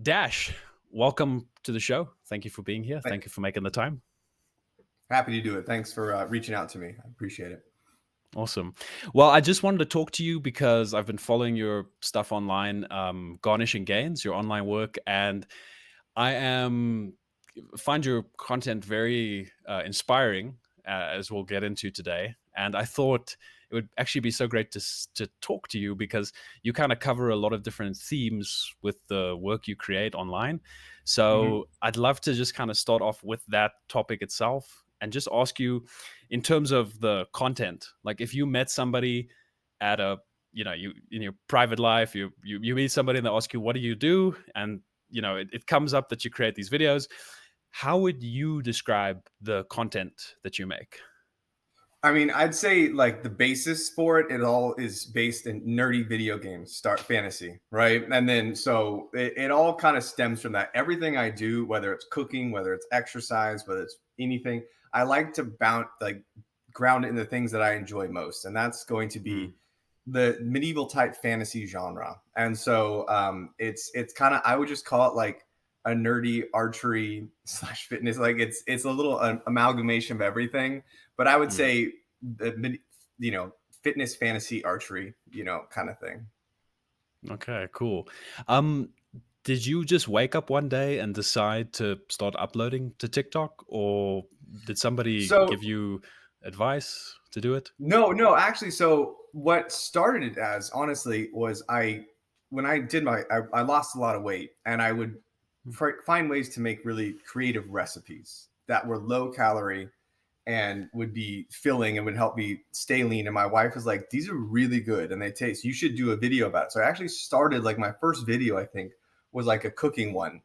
Dash, welcome to the show. Thank you for being here. Th- Thank you for making the time. Happy to do it. Thanks for reaching out to me. I appreciate it. Awesome. Well, I just wanted to talk to you because I've been following your stuff online, Garnish and Gains, your online work, and I am find your content very inspiring, as we'll get into today. And I thought it would actually be so great to talk to you because you kind of cover a lot of different themes with the work you create online. hmm So I'd love to just kind of start off with that topic itself and just ask you, in terms of the content, like if you met somebody at a you in your private life, you meet somebody and they ask you, what do you do? And it comes up that you create these videos. How would you describe the content that you make? I mean, I'd say like the basis for it all is based in nerdy video games, start fantasy, right? And then so it all kind of stems from that. Everything I do, whether it's cooking, whether it's exercise, whether it's anything, I like to ground it in the things that I enjoy most, and that's going to Mm, be the medieval type fantasy genre. And so it's kind of, I would just call it like a nerdy archery slash fitness. Like it's a little amalgamation of everything. But I would mm. say the fitness fantasy archery kind of thing. Okay, cool. Um, did you just wake up one day and decide to start uploading to TikTok, or did somebody So give you advice to do it? no, actually, so what started it as honestly was when I did I lost a lot of weight, and I would Mm, find ways to make really creative recipes that were low calorie and would be filling and would help me stay lean. And my wife was like, "These are really good and they taste. You should do a video about it." So I actually started, like, my first video, I think, was like a cooking one.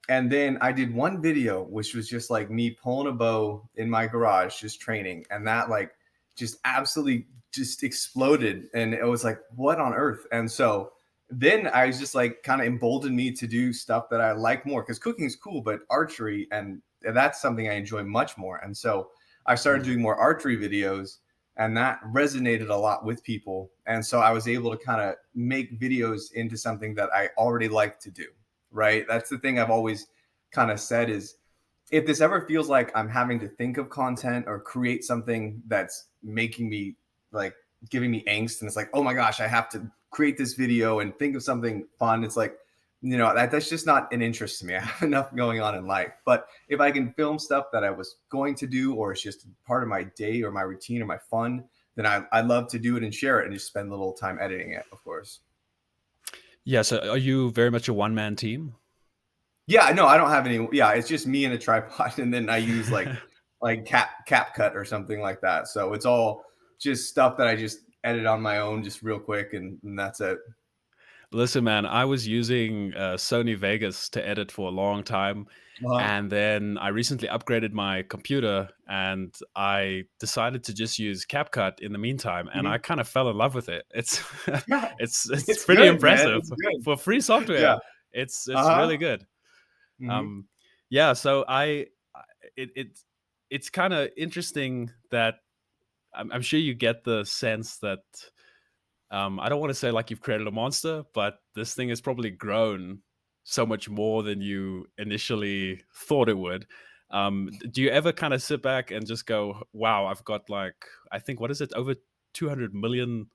And then I did one video which was just like me pulling a bow in my garage, just training, and that like just absolutely just exploded. And it was like, what on earth? And so then I was just like, kind of emboldened me to do stuff that I like more, because cooking is cool, but archery and that's something I enjoy much more. And so I started mm, doing more archery videos, and that resonated a lot with people. And so I was able to kind of make videos into something that I already like to do. Right. That's the thing I've always kind of said is, if this ever feels like I'm having to think of content or create something that's making me like giving me angst, and it's like, oh my gosh, I have to create this video and think of something fun. It's like, that's just not an interest to me. I have enough going on in life. But if I can film stuff that I was going to do, or it's just part of my day or my routine or my fun, then I love to do it and share it and just spend a little time editing it, of course. Yeah. So, are you very much a one man team? Yeah, no, I don't have any. Yeah, it's just me and a tripod, and then I use like cap cut or something like that. So it's all just stuff that I just edit on my own, just real quick, and that's it. Listen, man, I was using Sony Vegas to edit for a long time. Uh-huh. And then I recently upgraded my computer and I decided to just use CapCut in the meantime. And I Mhm. kind of fell in love with it. It's Yeah, it's it's pretty good, man. impressive It's good. for free Yeah. software. It's Uh huh. really good. hmm Um, yeah, so it, it it's kind of interesting that I'm sure you get the sense that I don't want to say like you've created a monster, but this thing has probably grown so much more than you initially thought it would. Do you ever kind of sit back and just go, "Wow, I've got like I think what is it over 200 million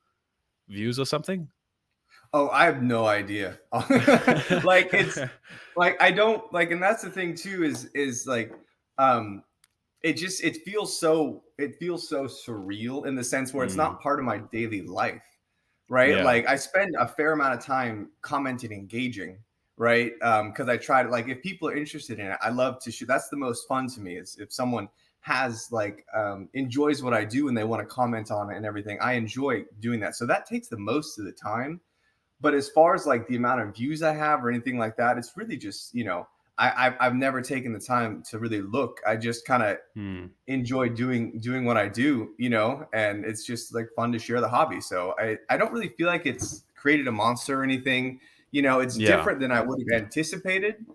views or something?" Oh, I have no idea. Like, it's like I don't like, and that's the thing too, is like, um, it feels so surreal in the sense where it's Mm, not part of my daily life, right? yeah. Like, I spend a fair amount of time commenting, engaging, right? Because I try to, like, if people are interested in it, I love to shoot. That's the most fun to me, is if someone has like enjoys what I do and they want to comment on it and everything. I enjoy doing that, so that takes the most of the time. But as far as like the amount of views I have or anything like that, it's really just, I've never taken the time to really look. I just kind of Mm, enjoy doing what I do, and it's just like fun to share the hobby. So I don't really feel like it's created a monster or anything. It's yeah. different than I would have anticipated.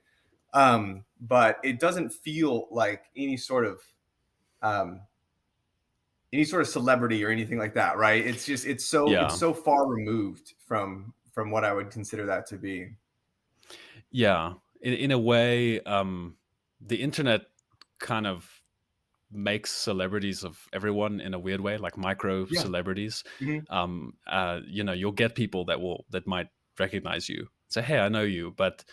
But it doesn't feel like um any sort of celebrity or anything like that, right? It's just it's Yeah. so far removed from what I would consider that to be. Yeah, in a way, the internet kind of makes celebrities of everyone in a weird way, like micro Yeah. celebrities. Mhm. You'll get people that might recognize you, say, "Hey, I know you," but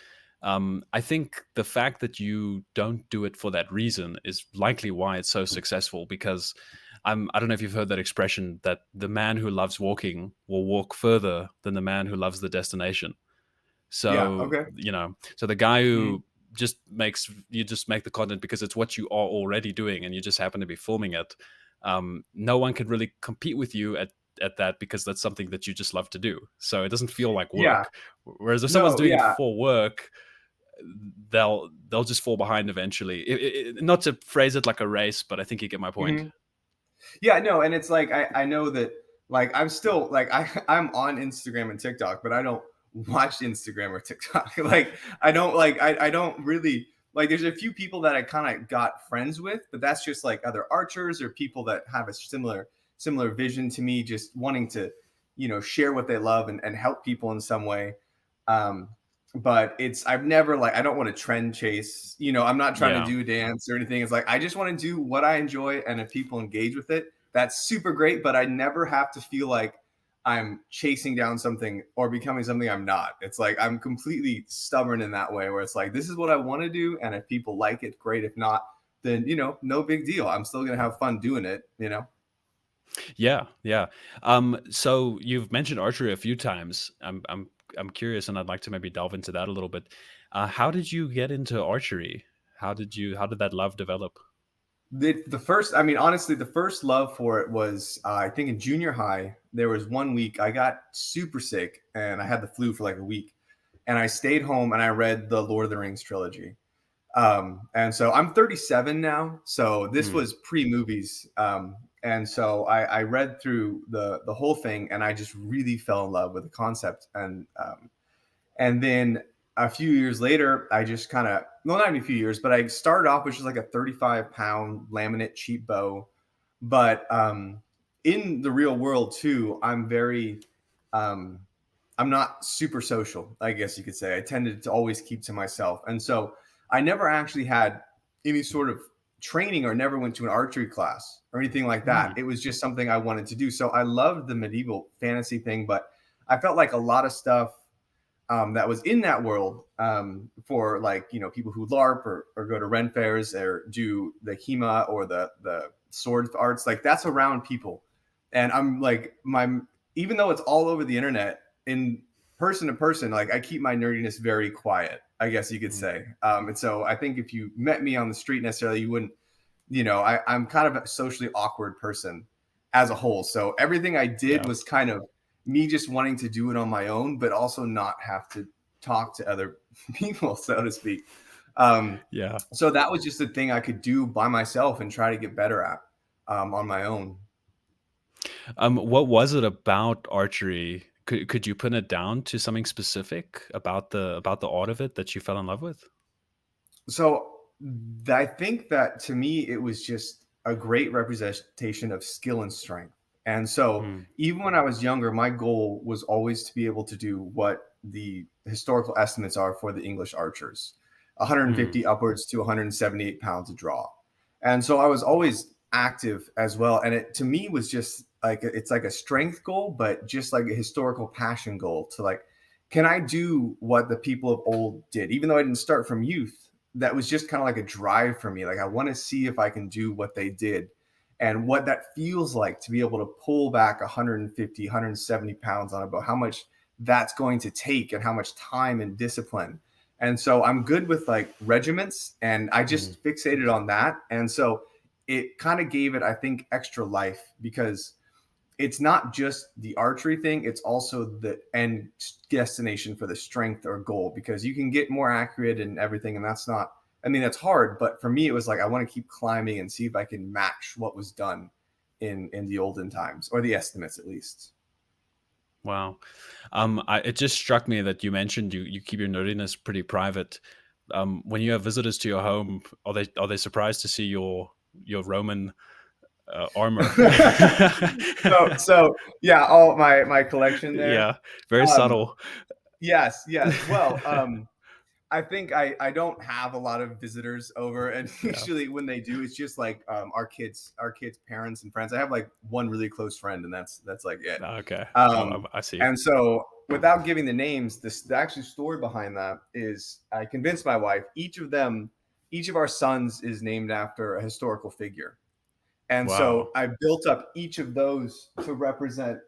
I think the fact that you don't do it for that reason is likely why it's so successful. Because I don't know if you've heard that expression that the man who loves walking will walk further than the man who loves the destination. Yeah. So, Okay. so the guy Mhm. who you just make the content because it's what you are already doing and you just happen to be filming it. No one can really compete with you at that because that's something that you just love to do. So it doesn't feel like Yeah. work. Whereas if someone's No. doing it Yeah. for work, they'll just fall behind eventually. Not to phrase it like a race, but I think you get my point. Mhm. Yeah, no, and it's like I know that like I'm still like I'm on Instagram and TikTok, but I don't watch Instagram or TikTok. Like I don't really like there's a few people that I kind of got friends with, but that's just like other archers or people that have a similar vision to me, just wanting to, share what they love and help people in some way. Um, but I've never like I don't want to trend chase, I'm not trying to Yeah. do a dance or anything. It's like I just want to do what I enjoy, and if people engage with it, that's super great. But I never have to feel like I'm chasing down something or becoming something I'm not. It's like I'm completely stubborn in that way, where it's like this is what I want to do, and if people like it, great. If not, then no big deal. I'm still gonna have fun doing it. Yeah, yeah. So you've mentioned archery a few times. I'm curious, and I'd like to maybe delve into that a little bit. How did you get into archery? How did that love develop? The first, I mean, honestly, the first love for it was, I think in junior high, there was one week I got super sick and I had the flu for like a week. And I stayed home and I read the Lord of the Rings trilogy. And so I'm 37 now. So this Hmm. was pre movies. And so I read through the whole thing and I just really fell in love with the concept. And then a few years later, I just kind of, well, not even a few years, but I started off with just like a 35-pound laminate cheap bow. But in the real world too, um, I'm not super social, I guess you could say. I tended to always keep to myself. And so I never actually had any sort of training or never went to an archery class or anything like that. Hmm. It was just something I wanted to do. So I loved the medieval fantasy thing, but I felt like a lot of stuff that was in that world for like people who LARP or go to Ren fairs or do the HEMA or the sword arts, like that's around people, and I'm like even though it's all over the internet in person to person, like I keep my nerdiness very quiet, I guess you could Hmm. say. And so I think if you met me on the street necessarily, you wouldn't, I'm kind of a socially awkward person as a whole. So everything I did Yeah. was kind of me just wanting to do it on my own, but also not have to talk to other people, so to speak. Um, Yeah. so that was just a thing I could do by myself and try to get better at on my own. What was it about archery? Could you put it down to something specific about the art of it that you fell in love with? So I think that to me, it was just a great representation of skill and strength. And so Hmm. even when I was younger, my goal was always to be able to do what the historical estimates are for the English archers, Hmm. 150 upwards to 178 pounds a draw. And so I was always active as well. And it to me was just like it's like a strength goal, but just like a historical passion goal to like, can I do what the people of old did? Even though I didn't start from youth, that was just kind of like a drive for me. Like I want to see if I can do what they did and what that feels like to be able to pull back 150, 170 pounds on a bow, how much that's going to take and how much time and discipline. And so I'm good with like regiments and I Hmm. just fixated on that. And so it kind of gave it, I think, extra life because it's not just the archery thing, it's also the end destination for the strength or goal because you can get more accurate and everything. And that's not, I mean, that's hard. But for me, it was like, I want to keep climbing and see if I can match what was done in the olden times or the estimates at least. Wow. It just struck me that you mentioned you keep your nerdiness pretty private. When you have visitors to your home, are they surprised to see your Roman armor? So yeah, all my collection there. Yeah, very Um, subtle. yes, yes. Well, I think I don't have a lot of visitors over, and Yeah. usually when they do, it's just like our kids' parents and friends. I have like one really close friend, and that's like it. Okay. Um, I see. and so, without giving the names, the actual story behind that is I convinced my wife. Each of our sons is named after a historical figure, and Wow. so I built up each of those to represent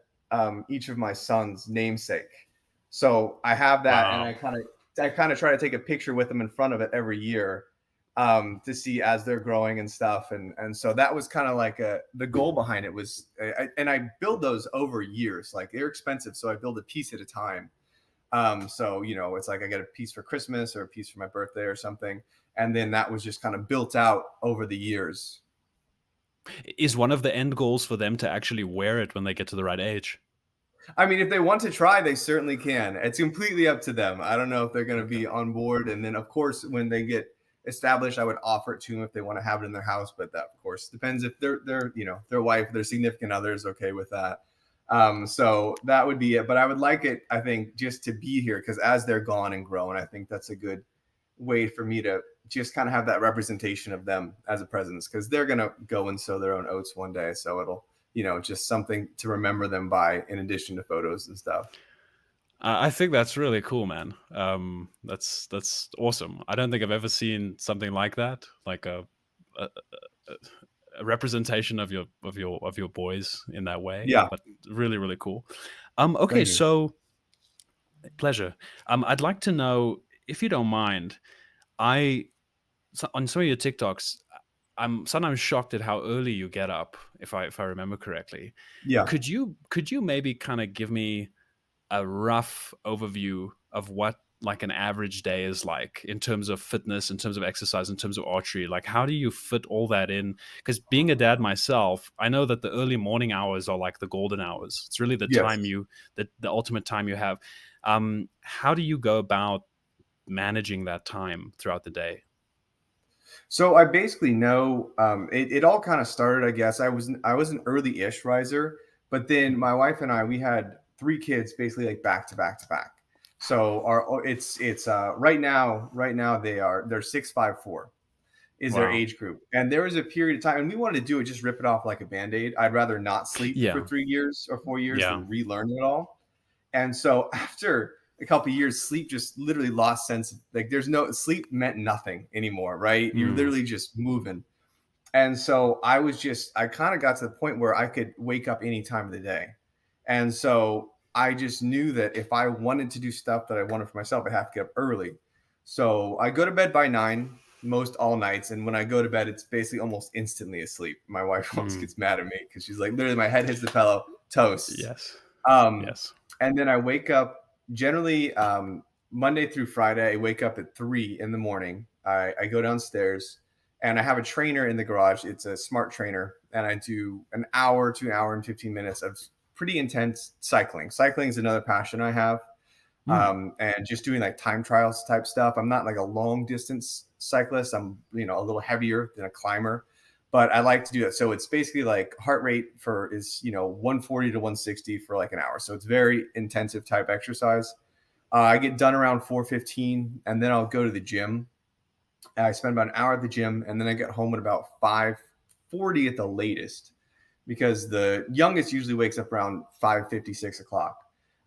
each of my sons' namesake. So I have that, and Wow. I kind of try to take a picture with them in front of it every year to see as they're growing and stuff. And so that was kind of like the goal behind it was, and I build those over years. Like they're expensive, so I build a piece at a time. So it's like I get a piece for Christmas or a piece for my birthday or something, and then that was just kind of built out over the years. Is one of the end goals for them to actually wear it when they get to the right age? I mean, if they want to try, they certainly can. It's completely up to them. I don't know if they're going to Okay. be on board. And then, of course, when they get established, I would offer it to them if they want to have it in their house. But that, of course, depends if their wife, their significant other is okay with that. So that would be it. But I would like it, I think, just to be here because as they're gone and grown, I think that's a good way for me to just kind of have that representation of them as a presence because they're going to go and sow their own oats one day. So it'll just something to remember them by in addition to photos and stuff. I think that's really cool, man. That's awesome. I don't think I've ever seen something like that, like a, a a representation of your boys in that way. Yeah, But really, really cool. Okay, thank you. so pleasure. I'd like to know if you don't mind. I on some of your TikToks, I'm sometimes shocked at how early you get up. If I remember correctly, Yeah. could you maybe kind of give me a rough overview of what like an average day is like in terms of fitness, in terms of exercise, in terms of archery? Like, how do you fit all that in? Because being a dad myself, I know that the early morning hours are like the golden hours. It's really the Yes. time the ultimate time you have. How do you go about managing that time throughout the day? So I basically know it all kind of started. I guess I was an early-ish riser, but then my wife and I we had three kids basically like back to back to back. So it's right now they're 6'5'4" is their Wow. age group. And there was a period of time, and we wanted to do it, just rip it off like a band-aid. I'd rather not sleep for Yeah. 3 years or 4 years Yeah. than relearn it all. And so after a couple of years, sleep just literally lost sense. Like there's no sleep meant nothing anymore, right? You're Mm. literally just moving. And so I kind of got to the point where I could wake up any time of the day. And so I just knew that if I wanted to do stuff that I wanted for myself, I have to get up early. So I go to bed by 9 most all nights. And when I go to bed, it's basically almost instantly asleep. My wife almost Mm. gets mad at me because she's like, literally, my head hits the pillow, toast. Yes. Um, Yes. and then I wake up generally Monday through Friday. I wake up at 3 in the morning. I go downstairs and I have a trainer in the garage. It's a smart trainer, and I do an hour to an hour and 15 minutes of pretty intense cycling. Cycling is another passion I have, Mm. and just doing like time trials type stuff. I'm not like a long distance cyclist. I'm a little heavier than a climber, but I like to do that. So it's basically like heart rate for is 140 to 160 for like an hour. So it's very intensive type exercise. I get done around 4:15, and then I'll go to the gym. I spend about an hour at the gym, and then I get home at about 5:40 at the latest because the youngest usually wakes up around 5:50, 6 o'clock.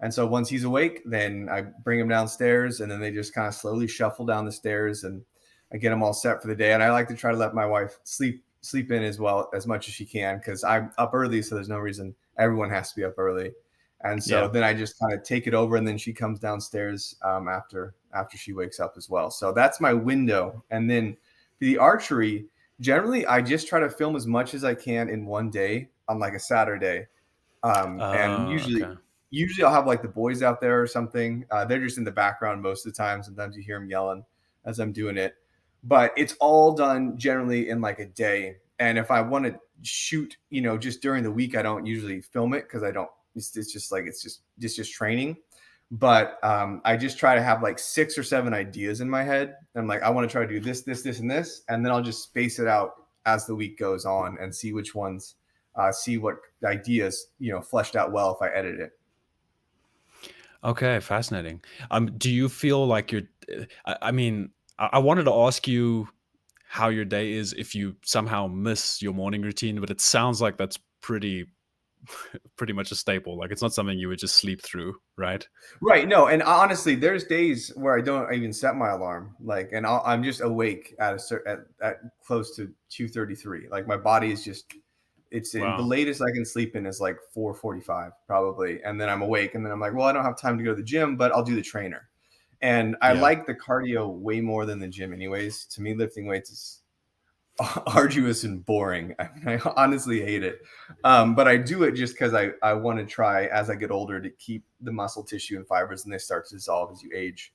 And so once he's awake, then I bring him downstairs, and then they just kind of slowly shuffle down the stairs, and I get them all set for the day. And I like to try to let my wife sleep in as well as much as she can because I'm up early, so there's no reason everyone has to be up early. And so Yeah. then I just kind of take it over, and then she comes downstairs after she wakes up as well. So that's my window. And then the archery, generally, I just try to film as much as I can in one day on like a Saturday. And usually, Okay. usually I'll have like the boys out there or something. They're just in the background most of the time. Sometimes you hear them yelling as I'm doing it, but it's all done generally in like a day. And if I want to shoot, just during the week, I don't usually film it because I don't. It's just like it's just training. But I just try to have like 6 or 7 ideas in my head. I'm like, I want to try to do this, this, this, and this, and then I'll just space it out as the week goes on and see which ones, see what ideas fleshed out well if I edit it. Okay, fascinating. Do you feel like you're I mean, I wanted to ask you how your day is if you somehow miss your morning routine, but it sounds like that's pretty much a staple. Like, it's not something you would just sleep through, right? Right. No, and honestly, there's days where I don't even set my alarm. Like, and I'm just awake at a at close to 2:33. Like my body is just it's in the Wow. latest I can sleep in is like 4:45 probably, and then I'm awake, and then I'm like, well, I don't have time to go to the gym, but I'll do the trainer. And I Yeah. like the cardio way more than the gym, anyways. To me, lifting weights is arduous and boring. I mean, I honestly hate it. But I do it just because I want to try as I get older to keep the muscle tissue and fibers and they start to dissolve as you age.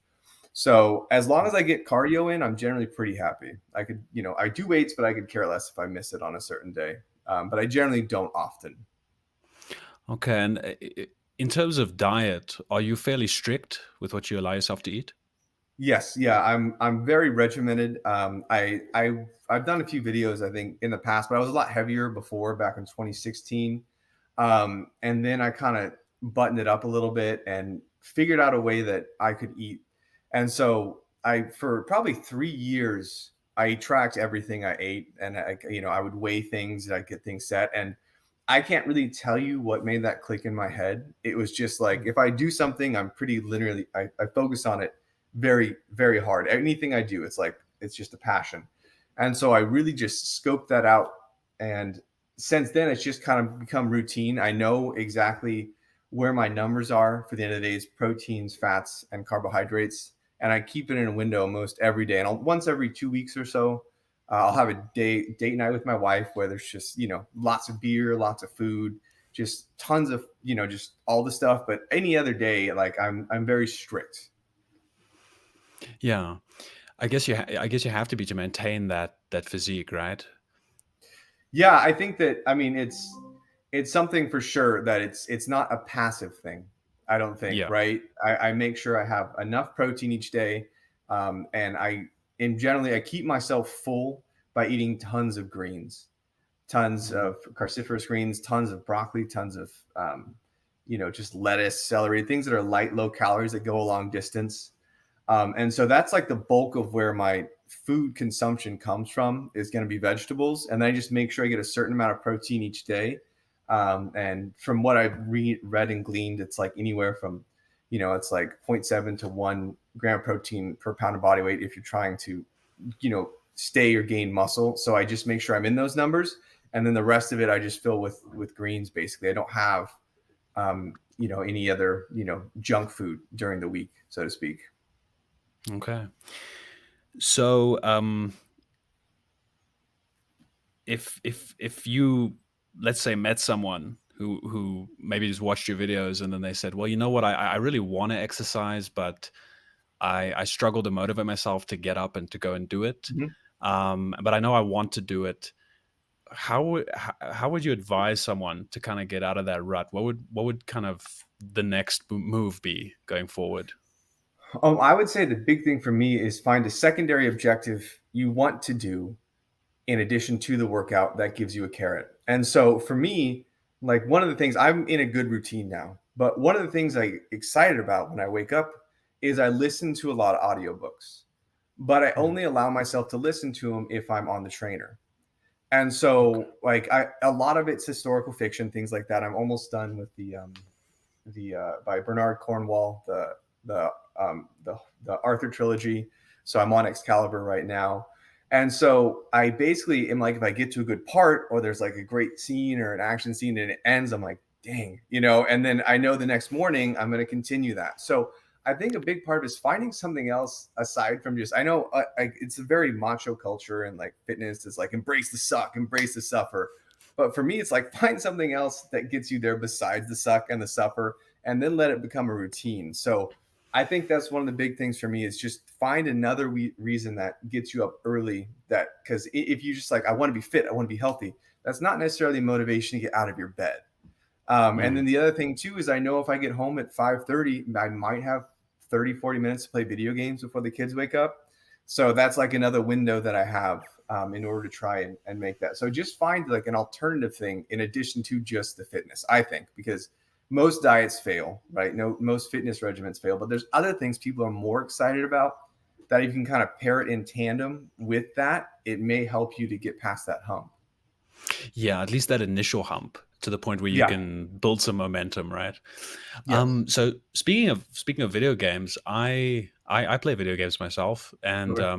So as long as I get cardio in, I'm generally pretty happy. I could, I do weights, but I could care less if I miss it on a certain day. But I generally don't often. Okay, and in terms of diet, are you fairly strict with what you allow yourself to eat? Yes, yeah, I'm very regimented. I've done a few videos I think in the past, but I was a lot heavier before back in 2016. And then I kind of buttoned it up a little bit and figured out a way that I could eat. And so I, for probably 3 years, I tracked everything I ate, and I would weigh things, and I'd get things set. And I can't really tell you what made that click in my head. It was just like Mm. if I do something, I'm pretty literally I focus on it very, very hard. Anything I do, it's like it's just a passion. And so I really just scoped that out. And since then, it's just kind of become routine. I know exactly where my numbers are for the end of the day is proteins, fats, and carbohydrates. And I keep it in a window most every day. And once every 2 weeks or so, I'll have a date night with my wife where there's just, lots of beer, lots of food, just tons of, just all the stuff. But any other day, like I'm very strict. Yeah, I guess you have to be to maintain that physique, right? Yeah, I think that I mean it's something for sure that it's not a passive thing. I don't think, Yeah. right? I make sure I have enough protein each day, and and generally I keep myself full by eating tons of greens, tons Mhm. of cruciferous greens, tons of broccoli, tons of just lettuce, celery, things that are light, low calories that go a long distance. And so that's like the bulk of where my food consumption comes from is going to be vegetables. And then I just make sure I get a certain amount of protein each day. And from what I've read and gleaned, it's like anywhere from, it's like zero point 0.7 to 1 gram of protein per pound of body weight if you're trying to, stay or gain muscle. So I just make sure I'm in those numbers. And then the rest of it, I just fill with greens. Basically, I don't have, any other, junk food during the week, so to speak. Okay. So, if you, let's say, met someone who maybe just watched your videos and then they said, well, you know what, I really want to exercise, but I struggle to motivate myself to get up and to go and do it. Mhm. But I know I want to do it. How would you advise someone to kind of get out of that rut? What would kind of the next move be going forward? I would say the big thing for me is find a secondary objective you want to do in addition to the workout that gives you a carrot. And so for me, like one of the things I'm in a good routine now, but one of the things I excited about when I wake up is I listen to a lot of audiobooks, but I Mhm. only allow myself to listen to them if I'm on the trainer. And Okay. so like a lot of it's historical fiction, things like that. I'm almost done with the by Bernard Cornwell, the Arthur trilogy. So I'm on Excalibur right now. And so I basically am like, if I get to a good part or there's like a great scene or an action scene and it ends, I'm like, dang, and then I know the next morning I'm going to continue that. So I think a big part of it is finding something else aside from just, I know it's a very macho culture and like fitness is like embrace the suck, embrace the suffer. But for me, it's like find something else that gets you there besides the suck and the suffer, and then let it become a routine. So I think that's one of the big things for me is just find another reason that gets you up early. That because if you just like, I want to be fit, I want to be healthy, that's not necessarily motivation to get out of your bed. And then Mm. the other thing too is I know if I get home at 5:30, I might have 30, 40 minutes to play video games before the kids wake up. So that's like another window that I have in order to try and make that. So just find like an alternative thing in addition to just the fitness, I think, because most diets fail, right? No, most fitness regimens fail, but there's other things people are more excited about that if you can kind of pair it in tandem with that, it may help you to get past that hump. Yeah, at least that initial hump to the point where you Yeah. can build some momentum, right? Yes. So speaking of video games, I play video games myself, and Okay.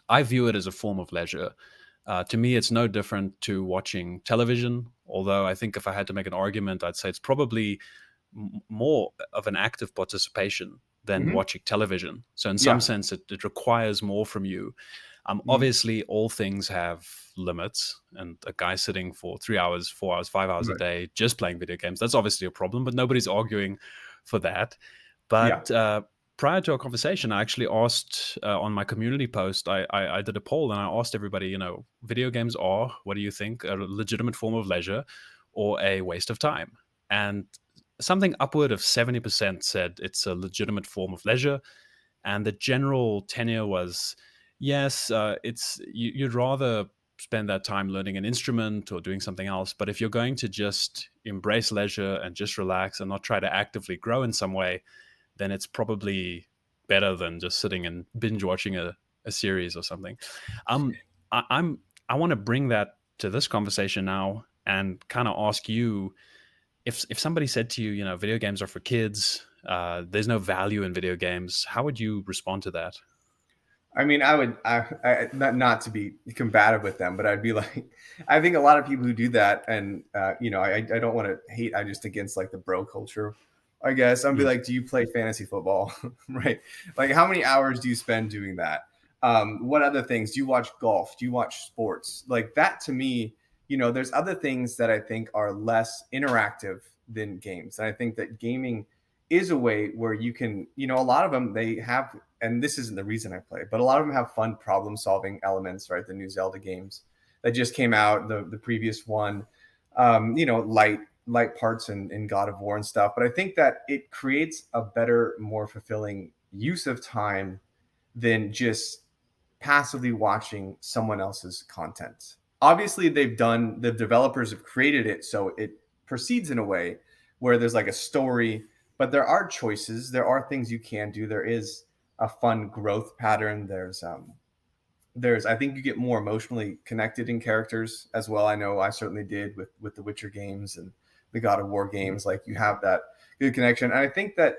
I view it as a form of leisure. To me, it's no different to watching television. Although I think if I had to make an argument, I'd say it's probably more of an active participation than Hmm. watching television. So in some Yeah. sense, it requires more from you. Hmm. Obviously, all things have limits, and a guy sitting for 3 hours, 4 hours, 5 hours a Right. day just playing video games—that's obviously a problem. But nobody's arguing for that. Yeah. But prior to our conversation, I actually asked on my community post. I did a poll and I asked everybody, video games are, what do you think, a legitimate form of leisure or a waste of time? And something upward of 70% said it's a legitimate form of leisure, and the general tenure was yes, you'd rather spend that time learning an instrument or doing something else. But if you're going to just embrace leisure and just relax and not try to actively grow in some way, then it's probably better than just sitting and binge watching a series or something. um I want to bring that to this conversation now and kind of ask you, if somebody said to you, video games are for kids, there's no value in video games, how would you respond to that? I mean, not to be combative with them, but I'd be like, I think a lot of people who do that, and I don't want to hate. I'm just against like the bro culture, I guess. I'd be Mm, like, do you play fantasy football, right? Like, how many hours do you spend doing that? What other things do you watch? Golf? Do you watch sports? Like that to me, there's other things that I think are less interactive than games, and I think that gaming is a way where you can, a lot of them they have, and this isn't the reason I play, but a lot of them have fun problem solving elements, right? The new Zelda games that just came out, the previous one, light parts in God of War and stuff. But I think that it creates a better, more fulfilling use of time than just passively watching someone else's content. Obviously, the developers have created it so it proceeds in a way where there's like a story, but there are choices, there are things you can do. There is a fun growth pattern. There's I think you get more emotionally connected in characters as well. I know I certainly did with the Witcher games and the God of War mm, games. Like you have that good connection, and I think that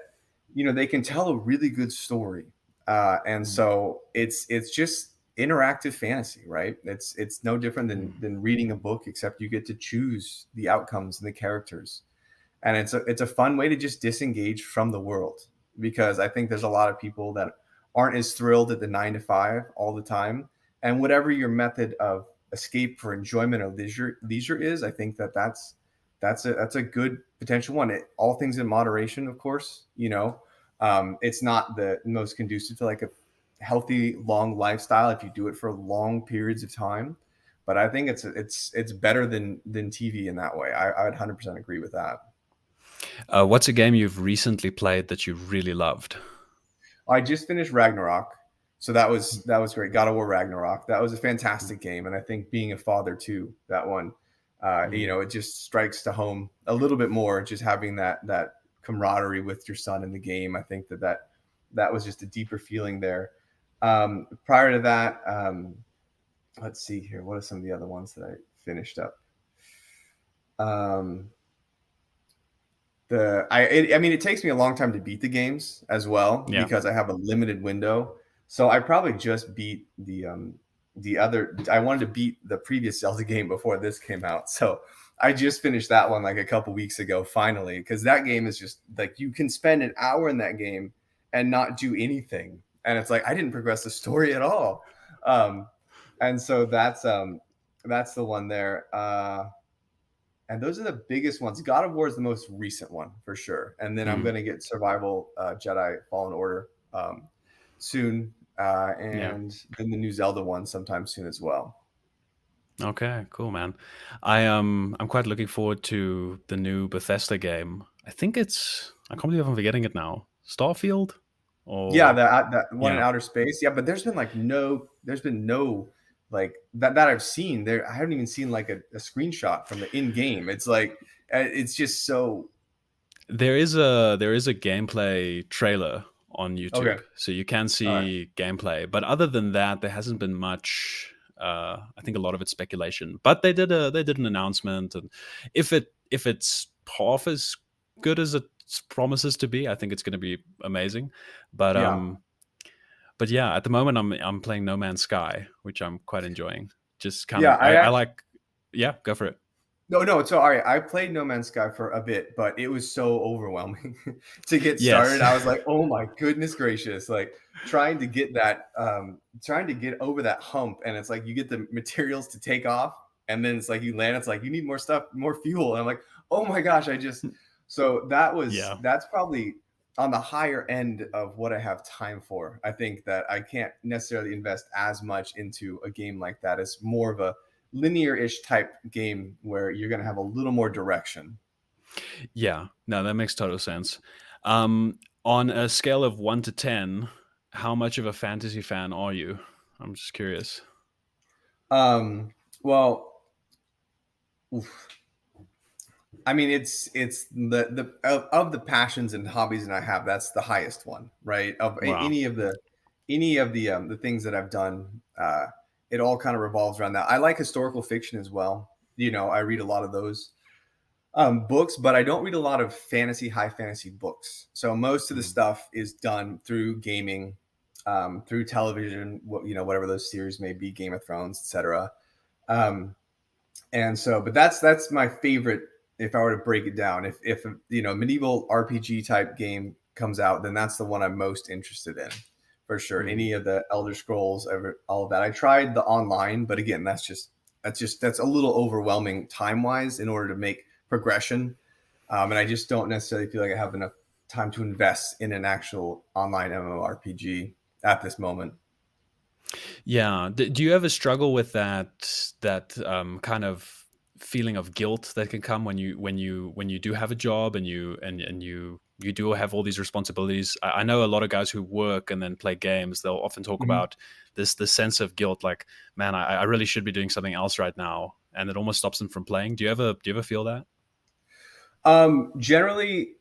they can tell a really good story, and mm, so it's just interactive fantasy, right? It's no different than mm, reading a book, except you get to choose the outcomes and the characters, and it's a fun way to just disengage from the world, because I think there's a lot of people that aren't as thrilled at the 9 to 5 all the time, and whatever your method of escape for enjoyment or leisure is, I think that's a good potential one. All things in moderation, of course. It's not the most conducive to like a healthy long lifestyle if you do it for long periods of time. But I think it's better than TV in that way. I would 100% agree with that. what's a game you've recently played that you really loved? I just finished Ragnarok, so that was great. God of War Ragnarok. That was a Mm, fantastic game, and I think being a father too, that one, mm, it just strikes to home a little bit more. Just having that camaraderie with your son in the game. I think that was just a deeper feeling there. Prior to that, let's see here. What are some of the other ones that I finished up? Um, I mean, it takes me a long time to beat the games as well yeah. because I have a limited window. So I probably just beat the other. I wanted to beat the previous Zelda game before this came out. So I just finished that one like a couple weeks ago finally, because that game is just like you can spend an hour in that game and not do anything, and it's like I didn't progress the story at all. Um, and so that's the one there. And those are the biggest ones. God of War is the most recent one for sure, and then I'm Mm, going to get Survival Jedi Fallen Order soon, yeah. and then the new Zelda one sometime soon as well. Okay, cool, man. I'm quite looking forward to the new Bethesda game. I can't believe I'm forgetting it now. Starfield? Yeah, Or that one in yeah. outer space. Yeah, but there's been no like that I've seen there. I haven't even seen like a screenshot from the in game. It's like it's just so. There is a gameplay trailer on Okay. YouTube, so you can All right. see gameplay. But other than that, there hasn't been much. I think a lot of it's speculation. But they did an announcement, and if it's half as good as it promises to be, I think it's going to be amazing. But Yeah. but yeah, at the moment I'm playing No Man's Sky, which I'm quite enjoying. Just kind Yeah. of I I actually. like. Yeah, go for it. No, it's all right. I played No Man's Sky for a bit, but it was so overwhelming to get Yes. started. I was like, "Oh my goodness gracious!" Like trying to get trying to get over that hump, and it's like you get the materials to take off, and then it's like you land. It's like you need more stuff, more fuel, and I'm like, "Oh my gosh!" I just so Yeah. that's probably on the higher end of what I have time for. I think that I can't necessarily invest as much into a game like that. It's more of a linear-ish type game where you're going to have a little more direction. Yeah, no, that makes total sense. On a scale of 1 to 10, how much of a fantasy fan are you? I'm just curious. Um, well, oof. I mean, it's the of the passions and hobbies that I have, that's the highest one, right? Of Wow. any of the things that I've done, it all kind of revolves around that. I like historical fiction as well. I read a lot of those books, but I don't read a lot of high fantasy books. So most of the Mm. stuff is done through gaming, through television, whatever those series may be, Game of Thrones, etc. Um, and so, but that's my favorite. If I were to break it down, if medieval RPG type game comes out, then that's the one I'm most interested in, for sure. Mm. Any of the Elder Scrolls, all of that. I tried the online, but again, that's a little overwhelming time wise in order to make progression, and I just don't necessarily feel like I have enough time to invest in an actual online MMORPG at this moment. Yeah. Do you ever struggle with that kind of feeling of guilt that can come when you do have a job and you do have all these responsibilities? I know a lot of guys who work and then play games. They'll often talk Mhm. about this sense of guilt, like, man, I really should be doing something else right now, and it almost stops them from playing. Do you ever feel that? Generally,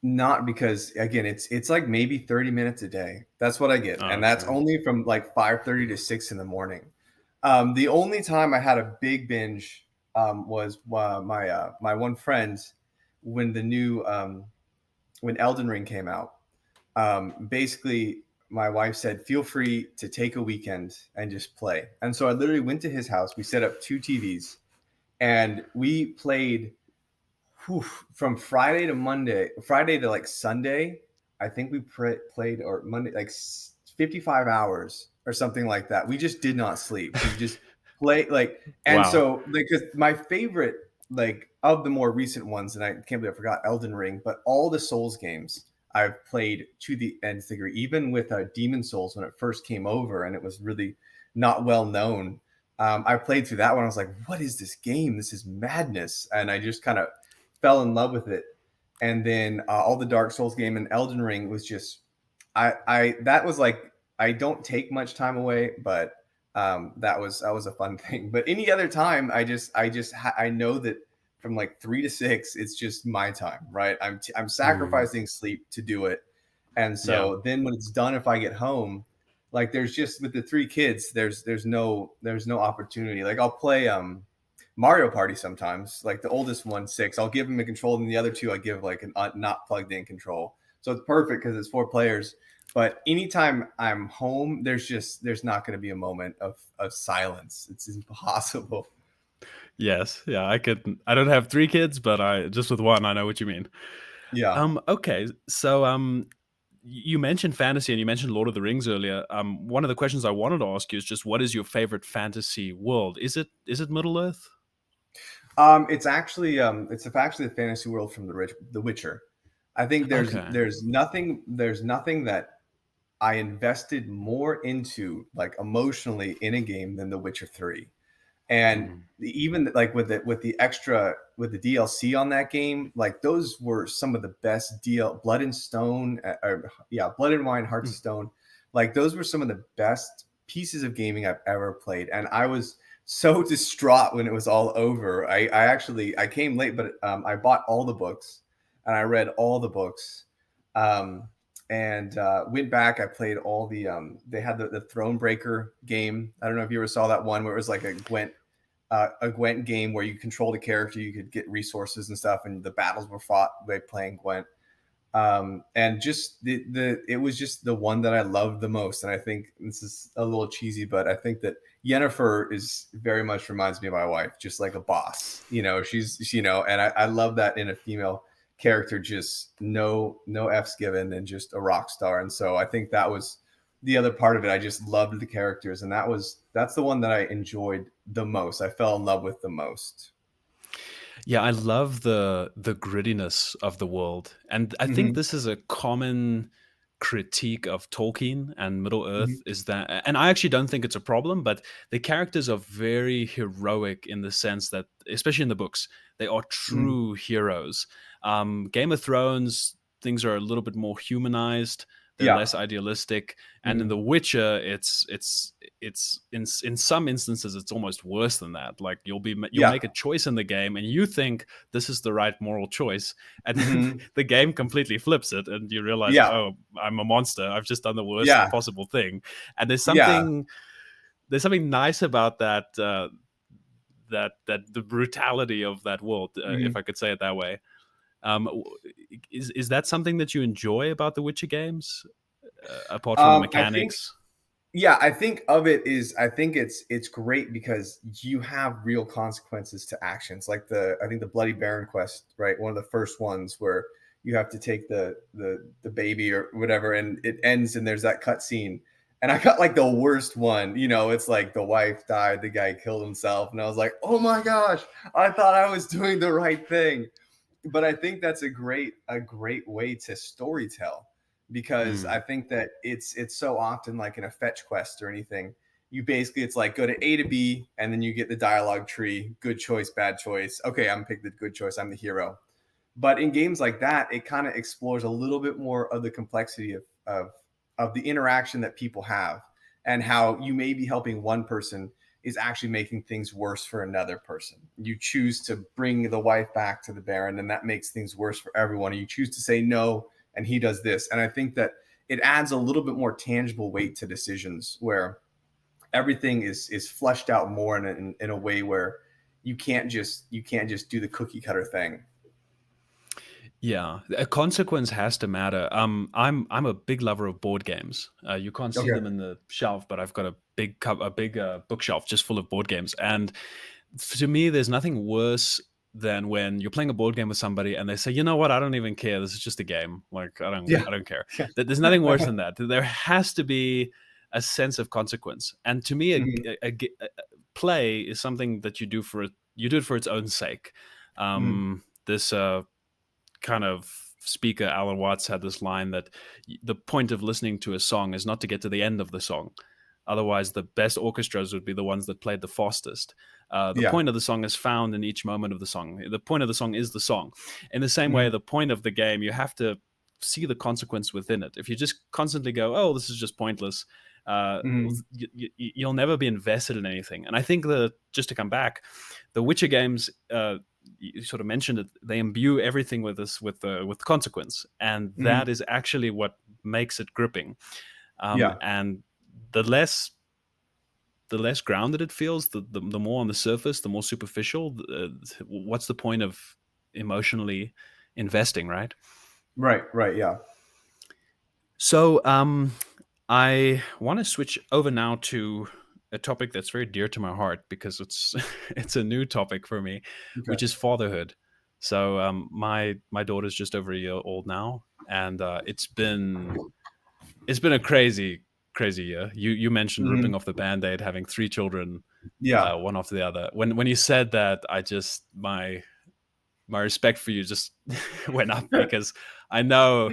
not, because again, it's like maybe 30 minutes a day. That's what I get. And that's Okay. only from like 5:30 to 6 in the morning. The only time I had a big binge was my one friend when the new when Elden Ring came out. Basically, my wife said, "Feel free to take a weekend and just play." And so I literally went to his house. We set up two TVs and we played, whew, from Friday to like Sunday. I think we played, or Monday, like 55 hours or something like that. We just did not sleep. We just play like, and Wow. so because my favorite, like of the more recent ones, and I can't believe I forgot Elden Ring, but all the Souls games I've played to the nth degree, even with Demon Souls when it first came over and it was really not well known. I played through that one. I was like, "What is this game? This is madness!" And I just kind of fell in love with it. And then all the Dark Souls game and Elden Ring was just, I that was like, I don't take much time away, but that was a fun thing. But any other time, I know that from like 3 to 6, it's just my time, right? I'm Mm. sacrificing sleep to do it, and Yeah. so then when it's done, if I get home, like there's just, with the three kids, there's no opportunity. Like I'll play Mario Party sometimes. Like the oldest one, 6, I'll give him a control, and the other two I give like an not plugged in control. So it's perfect because it's 4 players. But anytime I'm home, there's not going to be a moment of silence. It's impossible. Yes. Yeah. I don't have three kids, but I just with one, I know what you mean. Yeah. Okay. So you mentioned fantasy and you mentioned Lord of the Rings earlier. One of the questions I wanted to ask you is just what is your favorite fantasy world? Is it Middle Earth? It's actually the fantasy world from the Witcher. I think there's Okay. there's nothing there's nothing that I invested more into, like emotionally, in a game than The Witcher 3. And Mm. even like with the DLC on that game, like those were some of the best Blood and Stone, or yeah, Blood and Wine, Hearts of Mm. Stone. Like those were some of the best pieces of gaming I've ever played, and I was so distraught when it was all over. I came late, but I bought all the books, and I read all the books. Um, and went back. I played all the. They had the Throne Breaker game. I don't know if you ever saw that one where it was like a Gwent game where you controlled a character, you could get resources and stuff, and the battles were fought by playing Gwent. And just the it was just the one that I loved the most. And I think this is a little cheesy, but I think that Yennefer is very much reminds me of my wife, just like a boss. And I love that in a female character, just no F's given and just a rock star. And so I think that was the other part of it. I just loved the characters, and that's the one that I enjoyed the most. I fell in love with the most. Yeah, I love the grittiness of the world. And I think Hmm. this is a common critique of Tolkien and Middle Hmm. Earth is that, and I actually don't think it's a problem, but the characters are very heroic in the sense that, especially in the books, they are Hmm. true heroes. Game of Thrones, things are a little bit more humanized. They're Yeah. less idealistic, and in Hmm. The Witcher, it's in some instances it's almost worse than that. Like you'll Yeah. make a choice in the game, and you think this is the right moral choice, and then Hmm. the game completely flips it, and you realize, Yeah. oh, I'm a monster. I've just done the worst Yeah. possible thing, and Yeah. there's something nice about that. That the brutality of that world, if Hmm. I could say it that way. Is that something that you enjoy about the Witcher games, apart from the I think mechanics? Yeah, I think of it is I think it's great because you have real consequences to actions. Like I think the Bloody Baron quest, right? One of the first ones where you have to take the baby or whatever, and it ends and there's that cut scene. And I got like the worst one, it's like the wife died, the guy killed himself, and I was like, oh my gosh, I thought I was doing the right thing. But I think that's a great way to storytell, because I Mm. think that it's so often like in a fetch quest or anything, you basically it's like go to A to B and then you get the dialogue tree, good choice, bad choice. Okay, I'm picked the good choice, I'm the hero. But in games like that, it kind of explores a little bit more of the complexity of the interaction that people have, and how you may be helping one person is actually making things worse for another person. You choose to bring the wife back to the Baron, and that makes things worse for everyone. And you choose to say no, and he does this. And I think that it adds a little bit more tangible weight to decisions, where everything is fleshed out more in a way where you can't just do the cookie cutter thing. Yeah, a consequence has to matter. I'm a big lover of board games. You can't see Okay. them in the shelf, but I've got a big bookshelf just full of board games. And to me, there's nothing worse than when you're playing a board game with somebody and they say, "You know what? I don't even care. This is just a game. Like Yeah. I don't care." Yeah. There's nothing worse than that. There has to be a sense of consequence. And to me, Mhm. play is something that you do for it. You do it for its own sake. Mhm. This kind of speaker, Alan Watts, had this line that the point of listening to a song is not to get to the end of the song. Otherwise, the best orchestras would be the ones that played the fastest. The Yeah. point of the song is found in each moment of the song. The point of the song is the song. In the same way, Mhm. the point of the game, you have to see the consequence within it. If you just constantly go, "Oh, this is just pointless," uh, Mhm. you'll never be invested in anything. And I think that, just to come back, the Witcher games, you sort of mentioned it, they imbue everything with this with consequence, and that Mhm. is actually what makes it gripping. Yeah. And the less the less grounded it feels, the more on the surface, the more superficial. What's the point of emotionally investing, right? Right. Right. Yeah. So, I want to switch over now to a topic that's very dear to my heart because it's it's a new topic for me, Okay. which is fatherhood. So, my daughter's just over a year old now, and it's been a crazy year. You mentioned ripping Mhm. off the band-aid, having three children, Yeah. one after the other. When you said that, I just my respect for you just went up because I know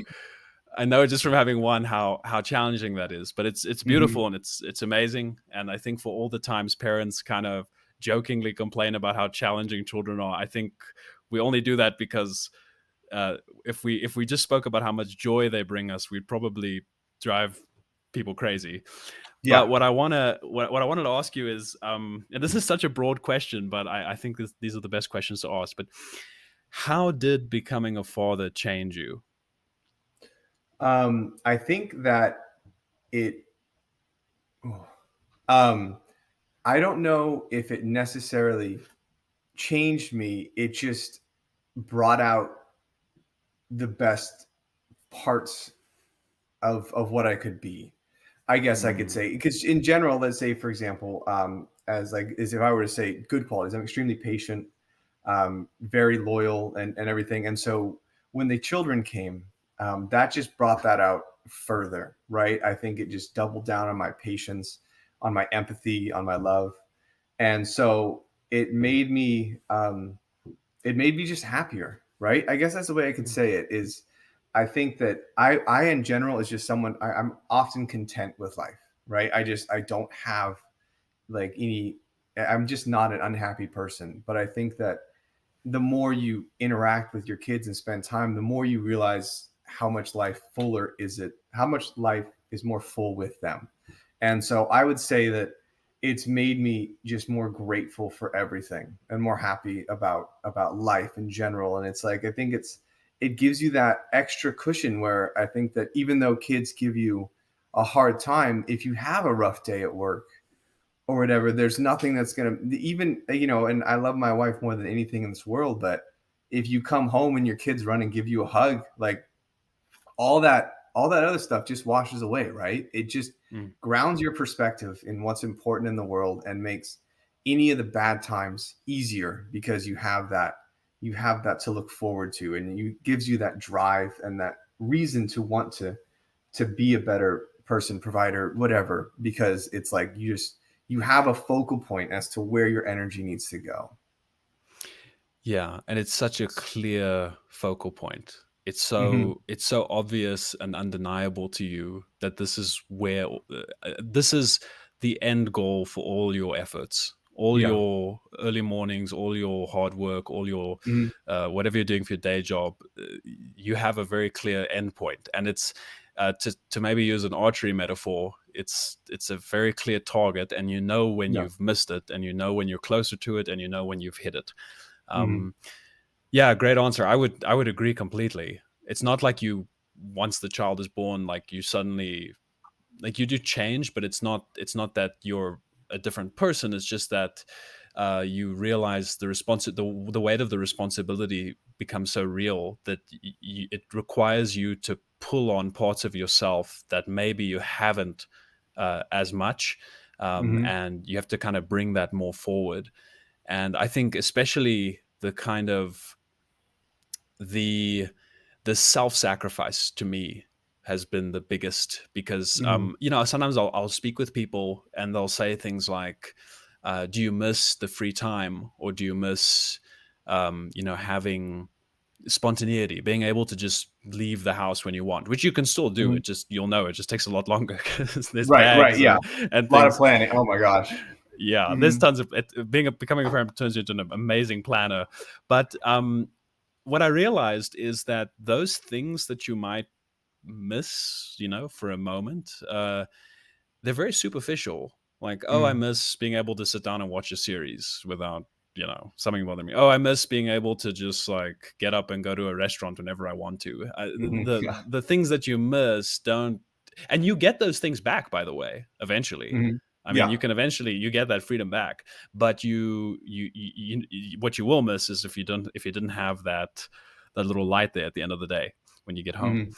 I know just from having one how challenging that is, but it's Mhm. beautiful and it's amazing. And I think for all the times parents kind of jokingly complain about how challenging children are, I think we only do that because uh, if we just spoke about how much joy they bring us, we'd probably drive people crazy. But Yeah. what I wanted to ask you is, and this is such a broad question, but I think these are the best questions to ask. But How did becoming a father change you? I think that it. Um, I don't know if it necessarily changed me. It just brought out the best parts of what I could be. I guess I could Mm, say, because in general, let's say for example, as if I were to say good qualities, I'm extremely patient, very loyal, and everything. And so when the children came, that just brought that out further, right? I think it just doubled down on my patience, on my empathy, on my love, and so it made me just happier, right? I guess that's the way I could mm, say it. Is I think that I in general is just someone I'm often content with life, right? I don't have like any. I'm just not an unhappy person, but I think that the more you interact with your kids and spend time, the more you realize how much life fuller is it, how much life is more full with them. And so I would say that it's made me just more grateful for everything and more happy about life in general. And it's like I think it gives you that extra cushion where I think that even though kids give you a hard time, if you have a rough day at work or whatever, there's nothing that's gonna even and I love my wife more than anything in this world, but if you come home and your kids run and give you a hug, like all that other stuff just washes away, right? It just mm. grounds your perspective in what's important in the world and makes any of the bad times easier because you have that to look forward to, and you gives you that drive and that reason to want to be a better person, provider, whatever, because it's like you have a focal point as to where your energy needs to go. Yeah, and it's such a clear focal point. Hmm. It's so obvious and undeniable to you that this is where this is the end goal for all your efforts, all Yeah. your early mornings, all your hard work, all your Hmm. whatever you're doing for your day job. You have a very clear end point, and it's to maybe use an archery metaphor. It's a very clear target, and you know when Yeah. you've missed it, and you know when you're closer to it, and you know when you've hit it. Hmm. um, yeah, great answer. I would agree completely. It's not like you once the child is born, like you suddenly like you do change, but it's not that you're a different person. It's just that you realize the weight of the responsibility becomes so real that it requires you to pull on parts of yourself that maybe you haven't as much, Hmm. and you have to kind of bring that more forward. And I think especially the the self-sacrifice to me has been the biggest, because Hmm. sometimes I'll speak with people and they'll say things like, do you miss the free time, or do you miss having spontaneity, being able to just leave the house when you want, which you can still do. Hmm. It just takes a lot longer because there's Right. Right. bags Yeah. and A lot of things. planning. Oh my gosh. Yeah, there's Hmm. tons of becoming a parent turns you into an amazing planner. But what I realized is that those things that you might miss, for a moment, they're very superficial. Like, oh, I Hmm. miss being able to sit down and watch a series without, something bothering me. Oh, I miss being able to just like get up and go to a restaurant whenever I want to. Hmm. The Yeah. the things that you miss don't, and you get those things back, by the way, eventually. Hmm. I mean, Yeah. you can eventually you get that freedom back, but what you will miss is if you didn't have that little light there at the end of the day when you get home. Hmm.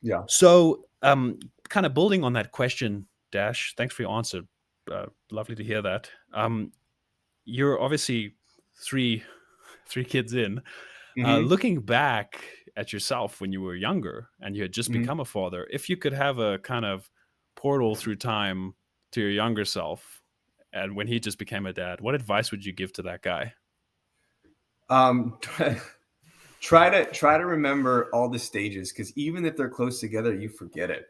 Yeah. So, kind of building on that question, Dash, thanks for your answer. Lovely to hear that. You're obviously three three kids in. Hmm. Looking back at yourself when you were younger and you had just Hmm. become a father, if you could have a kind of portal through time to your younger self, and when he just became a dad, what advice would you give to that guy? Um, try to remember all the stages, because even if they're close together, you forget it.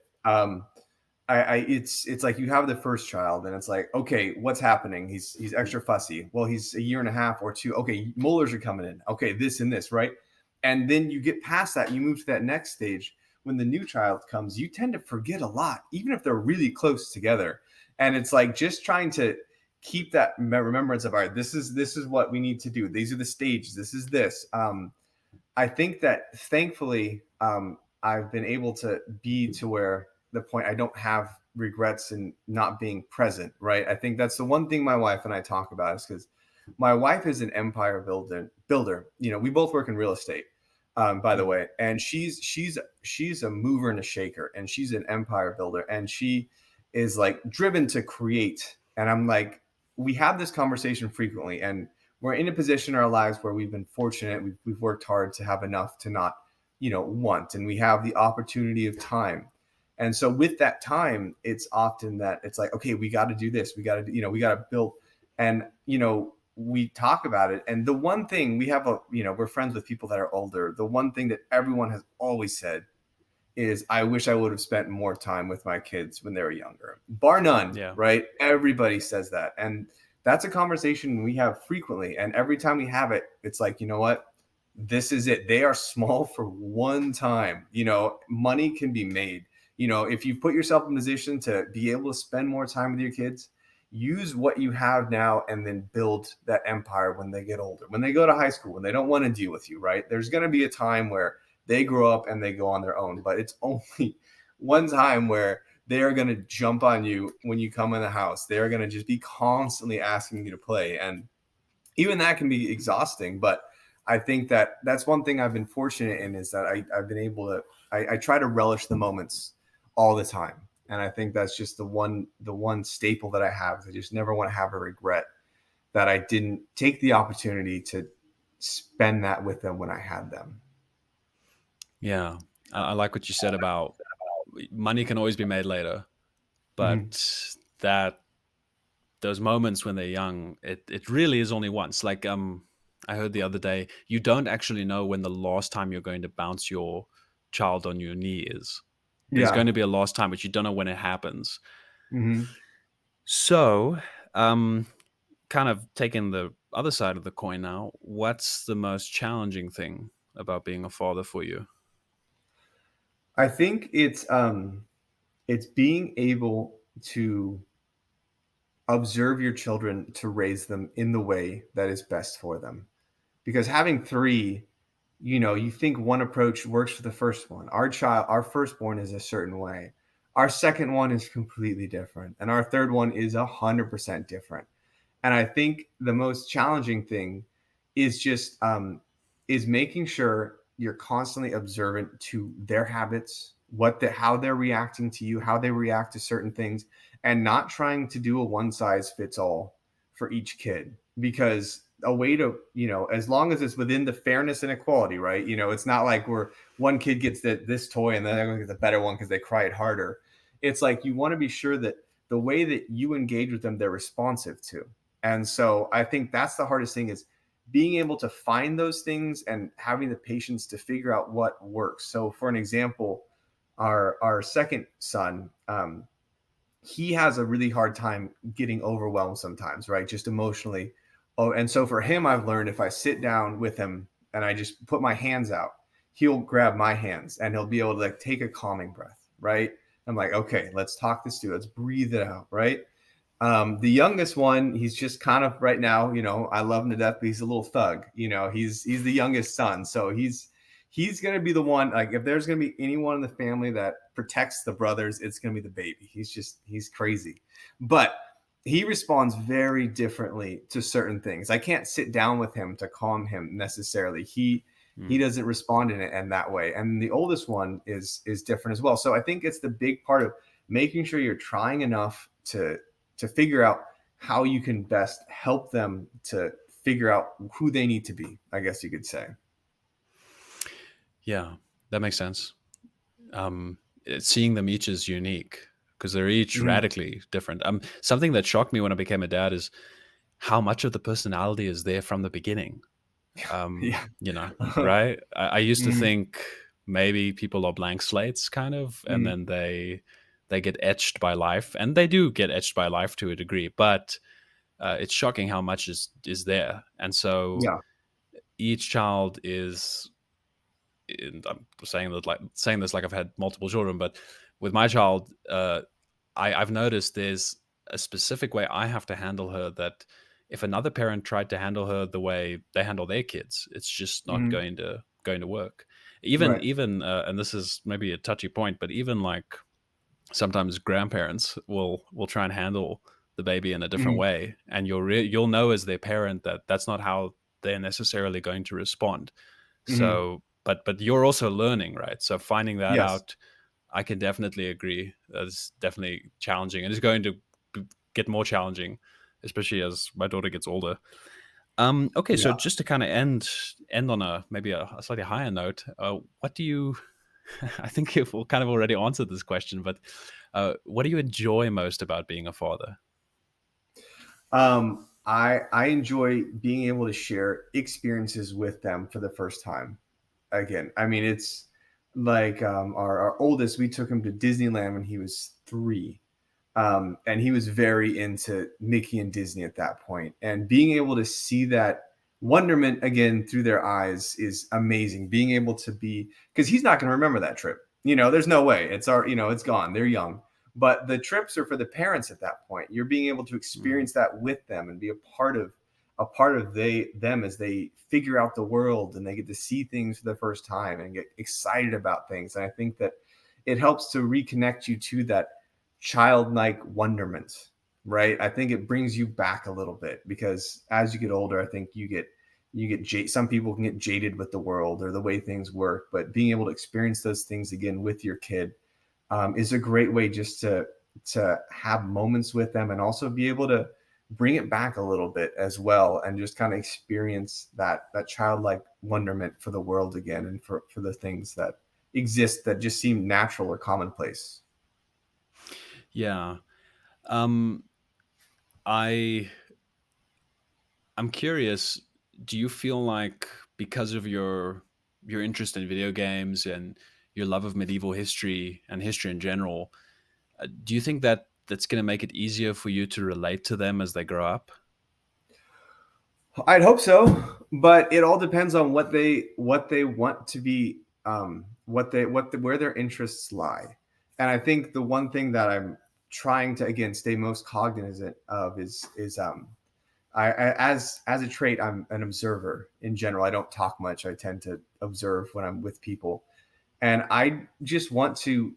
It's like you have the first child and it's like, okay, what's happening? He's extra fussy. Well, he's a year and a half or two. Okay, molars are coming in. Okay, this and this, right? And then you get past that and you move to that next stage. When the new child comes, you tend to forget a lot, even if they're really close together. And it's like just trying to keep that remembrance of, all right, this is what we need to do. These are the stages. This is this. I think that thankfully, I've been able to be to where the point I don't have regrets in not being present, right? I think that's the one thing my wife and I talk about is because my wife is an empire builder. You know, we both work in real estate, by the Mm. way, and she's a mover and a shaker, and she's an empire builder, and she is like driven to create. And I'm like, we have this conversation frequently, and we're in a position in our lives where we've been fortunate. We've worked hard to have enough to not, want, and we have the opportunity of time. And so with that time, it's often that it's like, okay, we got to do this. We got to, we got to build. And, we talk about it. And the one thing we have, we're friends with people that are older. The one thing that everyone has always said is I wish I would have spent more time with my kids when they were younger. Bar none, Yeah. right? Everybody says that. And that's a conversation we have frequently. And every time we have it, it's like, you know what? This is it. They are small for one time. Money can be made. If you put yourself in a position to be able to spend more time with your kids, use what you have now and then build that empire when they get older. When they go to high school, when they don't want to deal with you, right? There's going to be a time where they grow up and they go on their own, but it's only one time where they are going to jump on you when you come in the house. They are going to just be constantly asking you to play. And even that can be exhausting. But I think that that's one thing I've been fortunate in is that I've been able to, I try to relish the moments all the time. And I think that's just the one staple that I have. I just never want to have a regret that I didn't take the opportunity to spend that with them when I had them. Yeah. I like what you said about money can always be made later, Mhm. but that those moments when they're young, it really is only once. Like I heard the other day, you don't actually know when the last time you're going to bounce your child on your knee is. There's going Yeah. to be a last time, but you don't know when it happens. Hmm. So, um, kind of taking the other side of the coin now, what's the most challenging thing about being a father for you? I think it's being able to observe your children to raise them in the way that is best for them. Because having three, you think one approach works for the first one. Our firstborn is a certain way. Our second one is completely different. And our third one is 100% different. And I think the most challenging thing is just is making sure you're constantly observant to their habits, how they're reacting to you, how they react to certain things, and not trying to do a one size fits all for each kid. Because a way to, as long as it's within the fairness and equality, right? It's not like where one kid gets this toy and then they're going to get the better one because they cry it harder. It's like you want to be sure that the way that you engage with them, they're responsive to. And so I think that's the hardest thing is being able to find those things and having the patience to figure out what works. So for an example, our second son, he has a really hard time getting overwhelmed sometimes, right? Just emotionally. Oh, and so for him, I've learned if I sit down with him and I just put my hands out, he'll grab my hands and he'll be able to like take a calming breath, right? I'm like, okay, let's talk this through. Let's breathe it out, right? The youngest one, he's just kind of right now, I love him to death, but he's a little thug. He's the youngest son, so he's gonna be the one. Like, if there's gonna be anyone in the family that protects the brothers, it's gonna be the baby. He's crazy, but he responds very differently to certain things. I can't sit down with him to calm him necessarily. He Mm. doesn't respond in that way. And the oldest one is different as well. So I think it's the big part of making sure you're trying enough to figure out how you can best help them to figure out who they need to be, I guess you could say. Yeah, that makes sense. Seeing them each is unique because they're each Mhm. radically different. Something that shocked me when I became a dad is how much of the personality is there from the beginning. Yeah. Right? I used to Mhm. think maybe people are blank slates, kind of, and Mhm. then they get etched by life, and they do get etched by life to a degree. But it's shocking how much is there, and so Yeah. each child is. And I'm saying this like I've had multiple children, but with my child, I've noticed there's a specific way I have to handle her that if another parent tried to handle her the way they handle their kids, it's just not Mhm. going to work. Right. And this is maybe a touchy point, but even like sometimes grandparents will try and handle the baby in a different Mhm. way, and you'll know as their parent that that's not how they're necessarily going to respond. Mhm. So, but you're also learning, right? So finding that Yes. out, I can definitely agree. It's definitely challenging, and it's going to get more challenging, especially as my daughter gets older. Okay, so Yeah. just to kind of end on a maybe a slightly higher note, what do you? I think you've kind of already answered this question, but what do you enjoy most about being a father? I enjoy being able to share experiences with them for the first time. Again, I mean, it's like our oldest, we took him to Disneyland when he was 3. And he was very into Mickey and Disney at that point. And being able to see that wonderment again through their eyes is amazing. Being able to be, because he's not going to remember that trip. There's no way. It's gone. They're young. But the trips are for the parents at that point. You're being able to Mm, experience that with them and be a part of them as they figure out the world and they get to see things for the first time and get excited about things. And I think that it helps to reconnect you to that childlike wonderment, right? I think it brings you back a little bit because as you get older, I think some people can get jaded with the world or the way things work, but being able to experience those things again with your kid is a great way just to have moments with them and also be able to bring it back a little bit as well and just kind of experience that childlike wonderment for the world again and for the things that exist that just seem natural or commonplace. yeah. Um, I I'm curious, do you feel like because of your interest in video games and your love of medieval history and history in general, do you think that that's going to make it easier for you to relate to them as they grow up? I'd hope so, but it all depends on what they want to be, where their interests lie. And I think the one thing that I'm trying to again stay most cognizant of is as a trait I'm an observer in general. I don't talk much. I tend to observe when I'm with people, and I just want to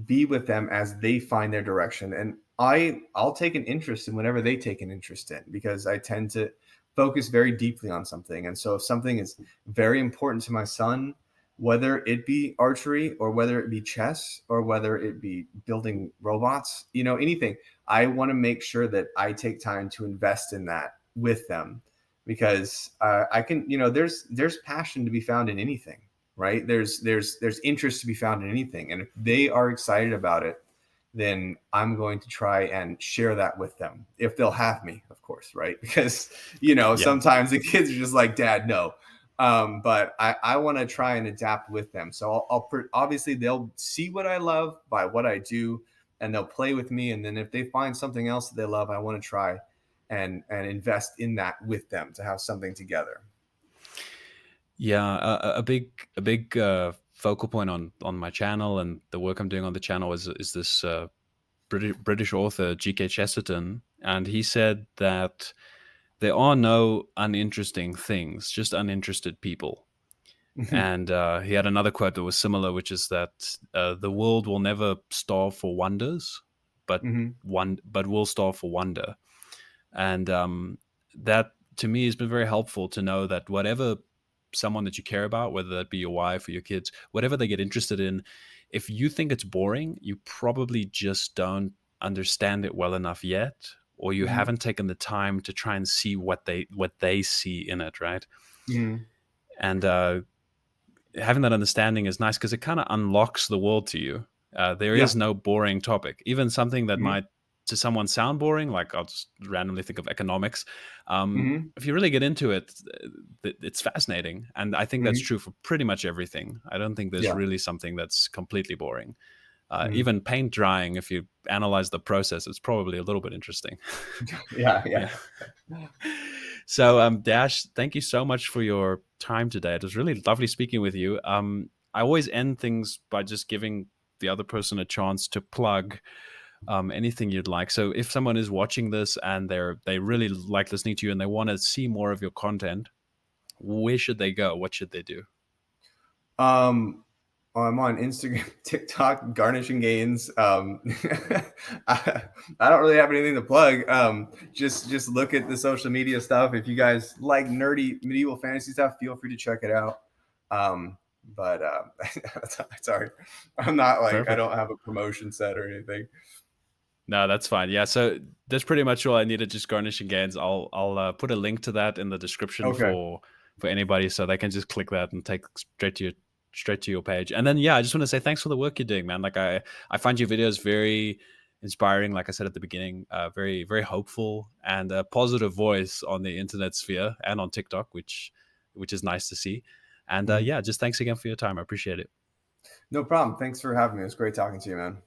be with them as they find their direction. And I'll take an interest in whatever they take an interest in because I tend to focus very deeply on something. And so if something is very important to my son, whether it be archery or whether it be chess or whether it be building robots, anything, I want to make sure that I take time to invest in that with them because I can, there's passion to be found in anything, right? There's interest to be found in anything, and if they are excited about it, then I'm going to try and share that with them if they'll have me, of course, right? Because Yeah. sometimes the kids are just like, Dad, no. But I want to try and adapt with them. So obviously they'll see what I love by what I do, and they'll play with me. And then if they find something else that they love, I want to try and invest in that with them to have something together. Yeah, a big focal point on my channel and the work I'm doing on the channel is this British author G.K. Chesterton, and he said that there are no uninteresting things, just uninterested people. And he had another quote that was similar, which is that the world will never starve for wonders, but Hmm. but will starve for wonder. And that to me has been very helpful to know that whatever someone that you care about, whether that be your wife or your kids, whatever they get interested in, if you think it's boring, you probably just don't understand it well enough yet, or you Hmm. haven't taken the time to try and see what they see in it, right? Hmm. And having that understanding is nice because it kind of unlocks the world to you. There Yeah. is no boring topic, even something that Hmm. might to someone sound boring. Like I'll just randomly think of economics. Hmm. If you really get into it, it's fascinating, and I think that's Hmm. true for pretty much everything. I don't think there's Yeah. really something that's completely boring. Hmm. Even paint drying, if you analyze the process, it's probably a little bit interesting. Yeah. Yeah. Yeah. So, Dash, thank you so much for your time today. It was really lovely speaking with you. I always end things by just giving the other person a chance to plug anything you'd like. So, if someone is watching this and they really like listening to you and they want to see more of your content, where should they go? What should they do? Um, I'm on Instagram, TikTok, garnish and gains. I, I don't really have anything to plug. Just look at the social media stuff. If you guys like nerdy medieval fantasy stuff, feel free to check it out. But sorry, I'm not like, I Perfect. don't have a promotion set or anything. No, that's fine. Yeah, so that's pretty much all I needed. Just garnishing gains. I'll put a link to that in the description Okay. for anybody, so they can just click that and take straight to your page. And then yeah, I just want to say thanks for the work you're doing, man. Like I find your videos very inspiring. Like I said at the beginning, very hopeful and a positive voice on the internet sphere and on TikTok, which is nice to see. And Mhm. yeah, just thanks again for your time. I appreciate it. No problem. Thanks for having me. It was great talking to you, man.